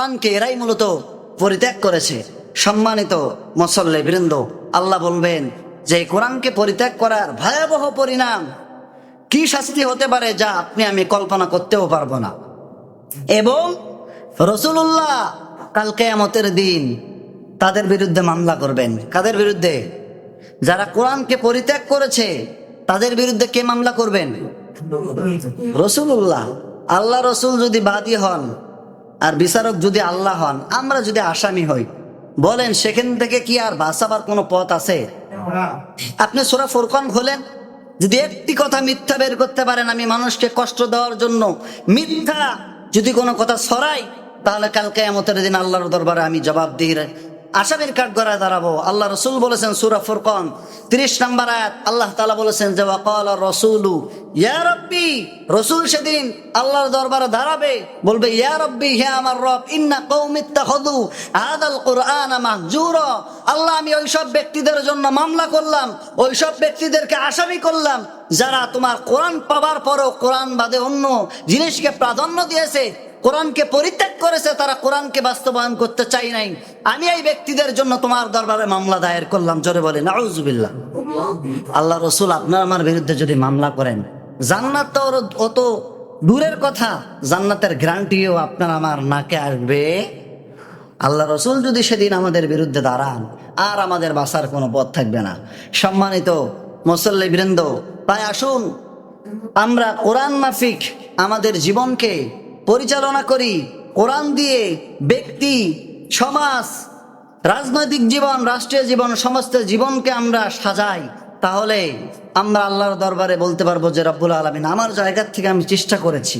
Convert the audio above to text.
কোরআনকে এরাই মূলত পরিত্যাগ করেছে। সম্মানিত মুসল্লি বৃন্দ, আল্লাহ বলবেন যে কোরআনকে পরিত্যাগ করার ভয়াবহ পরিণাম কি শাস্তি হতে পারে যা আপনি আমি কল্পনা করতেও পারবো না। এবং রাসূলুল্লাহ কাল কিয়ামতের দিন তাদের বিরুদ্ধে মামলা করবেন। কাদের বিরুদ্ধে? যারা কোরআনকে পরিত্যাগ করেছে তাদের বিরুদ্ধে কে মামলা করবেন? রাসূলুল্লাহ। আল্লাহ রসুল যদি বাদী হন আর বিচারক যদি আল্লাহ হন, আমরা যদি আসামি হই, বলেন সেখান থেকে কি আর বাঁচাবার কোনো পথ আছে? আপনি সূরা ফুরকান খোলেন, যদি একটি কথা মিথ্যা বের করতে পারেন, আমি মানুষকে কষ্ট দেওয়ার জন্য মিথ্যা যদি কোনো কথা ছড়াই, তাহলে কাল কিয়ামতের দিন আল্লাহর দরবারে আমি জবাবদিহির আসামির কাঠগড়ায় দাঁড়াবো। আল্লাহ রসুল বলেছেন সূরা ফুরকান 30 নম্বর আয়াত, আল্লাহ তাআলা বলেছেন যে ওয়াকালা রাসূলু ইয়া রাব্বি, রসুল সেদিন আল্লাহর দরবারে দাঁড়াবে, বলবে ইয়া রাব্বি, হে আমার রব, ইন্না কওমি ইত্তাখাযু হাযাল কুরআনা মাহজুরা। আল্লাহ, আমি ওইসব ব্যক্তিদের জন্য মামলা করলাম, ওইসব ব্যক্তিদেরকে আসামি করলাম যারা তোমার কোরআন পাবার পরও কোরআন বাদে অন্য জিনিসকে প্রাধান্য দিয়েছে, কোরআনকে পরিত্যাগ করেছে, তারা কোরআনকে বাস্তবায়ন করতে চাই নাই। আমি এই ব্যক্তিদের জন্য তোমার দরবারে মামলা দায়ের করলাম। জোরে বলে নাউজুবিল্লাহ। আল্লাহ রসুল আপনার আমার বিরুদ্ধে যদি মামলা করেন, জান্নাত তো অত দূরের কথা, জান্নাতের গ্যারান্টিও আপনার আমার নাকে আসবে। আল্লাহ রসুল যদি সেদিন আমাদের বিরুদ্ধে দাঁড়ান, আর আমাদের বাঁচার কোনো পথ থাকবে না। সম্মানিত মুসল্লি বৃন্দ, তাই আসুন আমরা কোরআন মাফিক আমাদের জীবনকে পরিচালনা করি। কোরআন দিয়ে ব্যক্তি, সমাজ, রাজনৈতিক জীবন, রাষ্ট্রীয় জীবন, সমস্ত জীবনকে আমরা সাজাই। তাহলে আমরা আল্লাহর দরবারে বলতে পারবো যে রব্বুল আলামিন, আমার জায়গা থেকে আমি চেষ্টা করেছি,